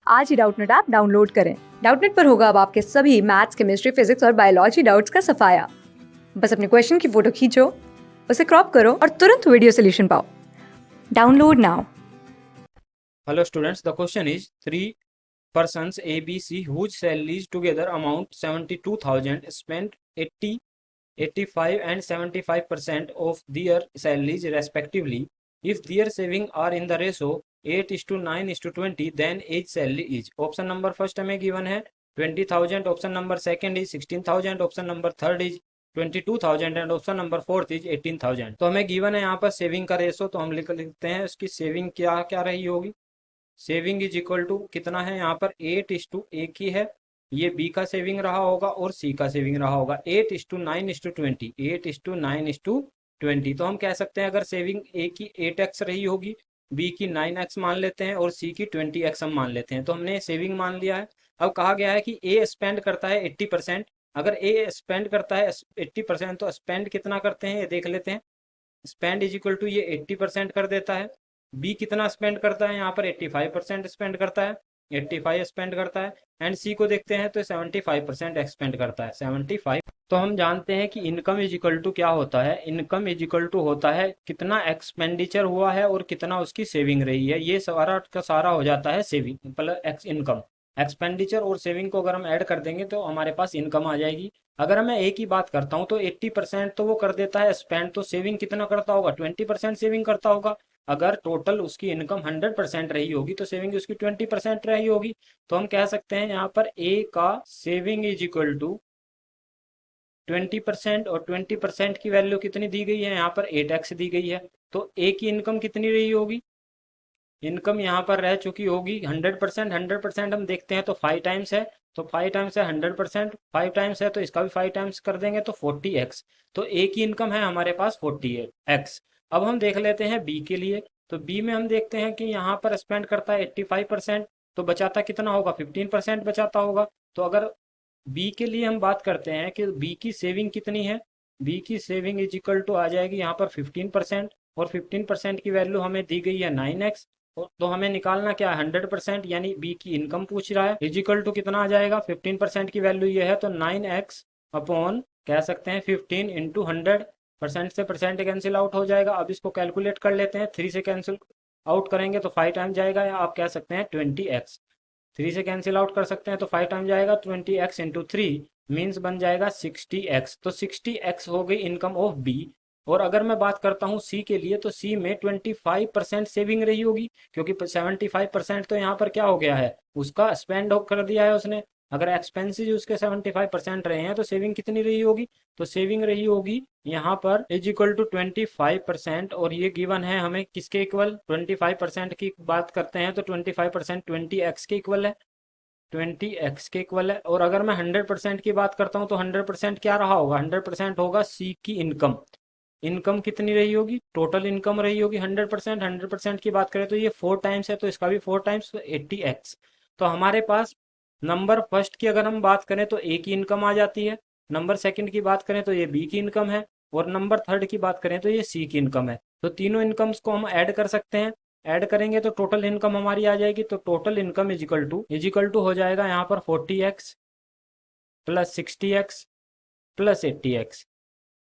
आज ही Doubtnut app download करें। Doubtnut पर होगा अब आपके सभी मैथ्स, केमिस्ट्री, फिजिक्स और बायोलॉजी डाउट्स का सफाया। बस अपने क्वेश्चन की फोटो खींचो, उसे क्रॉप करो और तुरंत वीडियो सोल्यूशन पाओ। Download now. Hello students, the question is three persons A, B, C whose salaries together amount 72,000 spent 80, 85 and 75% of their salaries respectively. If their savings are in the ratio 8:9:20, then each salary is. Option number first हमें given है 20,000, option number second is 16,000, option number third is 22,000 and option number fourth is 18,000। तो हमें given है यहाँ पर saving का ratio, तो हम लिखते हैं उसकी सेविंग क्या क्या रही होगी। सेविंग इज इक्वल टू कितना है यहाँ पर 8:1 ही है, ये बी का सेविंग रहा होगा और सी का सेविंग रहा होगा 8:9:20, 8:9:20। तो हम कह सकते हैं अगर सेविंग ए की 8x रही होगी, बी की 9x मान लेते हैं और सी की 20x हम मान लेते हैं। तो हमने सेविंग मान लिया है। अब कहा गया है कि ए स्पेंड करता है 80%। अगर ए स्पेंड करता है 80% तो स्पेंड कितना करते हैं ये देख लेते हैं। स्पेंड इज इक्वल टू ये 80% कर देता है। बी कितना स्पेंड करता है यहाँ पर 85% स्पेंड करता है, 85 स्पेंड करता है। एंड सी को देखते हैं तो 75% एक्सपेंड करता है, 75। तो हम जानते हैं कि इनकम इज इक्वल टू क्या होता है। इनकम इज इक्वल टू होता है कितना एक्सपेंडिचर हुआ है और कितना उसकी सेविंग रही है। ये सारा का सारा हो जाता है सेविंग प्लस इनकम। एक्सपेंडिचर और सेविंग को अगर हम ऐड कर देंगे तो हमारे पास इनकम आ जाएगी। अगर मैं ए की बात करता हूँ तो 80% तो वो कर देता है स्पेंड, तो सेविंग कितना करता होगा 20% सेविंग करता होगा। अगर टोटल उसकी इनकम 100% रही होगी तो सेविंग उसकी 20% रही होगी। तो हम कह सकते हैं यहाँ पर ए का सेविंग इज इक्वल टू 20%, और 20% की वैल्यू कितनी दी गई है यहाँ पर 8x दी गई है। तो ए की इनकम कितनी रही होगी, इनकम यहाँ पर रह चुकी होगी 100%। 100% हम देखते हैं तो 5 टाइम्स है, तो 5 टाइम्स है 100%, 5 टाइम्स है तो इसका भी 5 टाइम्स कर देंगे तो 40x। तो ए की इनकम है हमारे पास 40x। अब हम देख लेते हैं बी के लिए। तो बी में हम देखते हैं कि यहाँ पर स्पेंड करता है 85%, तो बचाता कितना होगा 15% बचाता होगा। तो अगर बी के लिए हम बात करते हैं कि बी की सेविंग कितनी है, बी की सेविंग इज इक्वल टू आ जाएगी यहाँ पर 15%, और 15% की वैल्यू हमें दी गई है 9x। तो हमें निकालना क्या है 100%, यानी बी की इनकम पूछ रहा है। इजिकल टू कितना आ जाएगा, 15% की वैल्यू ये है तो 9x अपॉन कह सकते हैं 15 इंटू 100%। से परसेंट कैंसिल आउट हो जाएगा। अब इसको कैलकुलेट कर लेते हैं, 3 से कैंसिल आउट करेंगे तो 5 टाइम जाएगा, या आप कह सकते हैं 20x। 3 से कैंसिल आउट कर सकते हैं तो 5 टाइम जाएगा, 20x इंटू 3 मीन्स बन जाएगा 60x। तो 60x हो गई इनकम ऑफ बी। और अगर मैं बात करता हूँ सी के लिए, तो सी में 25% सेविंग रही होगी, क्योंकि 75% तो यहाँ पर क्या हो गया है, उसका स्पेंड कर दिया है उसने। अगर एक्सपेंसेस उसके 75% रहे हैं तो सेविंग कितनी रही होगी, तो सेविंग रही होगी यहाँ पर इज इक्वल टू 25%। और ये गिवन है हमें किसके इक्वल, 25% की बात करते हैं तो 25% 20x के इक्वल है, 20x के इक्वल है। और अगर मैं 100% की बात करता हूँ तो 100% क्या रहा होगा, 100% होगा सी की इनकम। इनकम कितनी रही होगी, टोटल इनकम रही होगी 100%। 100% की बात करें तो ये 4 टाइम्स है, तो इसका भी 4 टाइम्स, तो 80x। तो हमारे पास नंबर फर्स्ट की अगर हम बात करें तो ए की इनकम आ जाती है, नंबर सेकंड की बात करें तो ये बी की इनकम है, और नंबर थर्ड की बात करें तो ये सी की इनकम है। तो तीनों इनकम्स को हम ऐड कर सकते हैं। ऐड करेंगे तो टोटल इनकम हमारी आ जाएगी। तो टोटल इनकम इजिकल टू हो जाएगा यहाँ पर 40x plus 60x plus 80x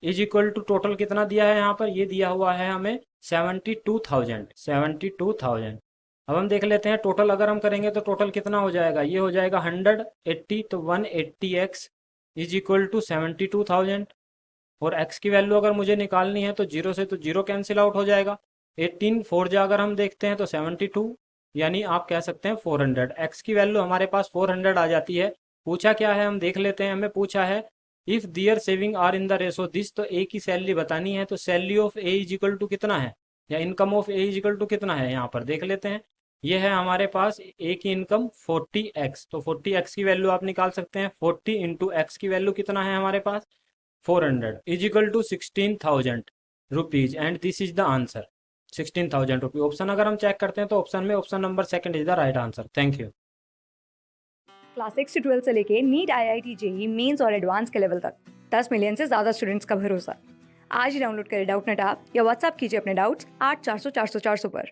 is equal to total कितना दिया है यहाँ पर, ये दिया हुआ है हमें 72,000, 72,000। अब हम देख लेते हैं टोटल अगर हम करेंगे तो टोटल कितना हो जाएगा, ये हो जाएगा 180, तो 180x इज इक्वल टू 72,000। और x की वैल्यू अगर मुझे निकालनी है तो जीरो से तो जीरो कैंसिल आउट हो जाएगा। 18 4 जा अगर हम देखते हैं तो 72, यानी आप कह सकते हैं 400। x की वैल्यू हमारे पास 400 आ जाती है। पूछा क्या है हम देख लेते हैं, हमें पूछा है if their saving are in the ratio this, तो ए की सैलरी बतानी है। तो salary of A is equal to कितना है, या income of A is equal to कितना है, यहाँ पर देख लेते हैं। ये है हमारे पास ए की इनकम 40x, तो 40x की वैल्यू आप निकाल सकते हैं। 40 इंटू एक्स की वैल्यू कितना है हमारे पास 400 is equal to 16,000 rupees, and this is the answer 16,000 rupees. Option अगर हम चेक करते हैं तो ऑप्शन में option number second is the right answer. Thank you. Class 6 से 12 से लेके नीट, IIT, जेई मेंस और एडवांस के लेवल तक 10 मिलियन से ज्यादा स्टूडेंट्स का भरोसा। आज ही डाउनलोड करें डाउटनेट ऐप या व्हाट्सएप कीजिए अपने डाउट्स 8400 400 400 पर।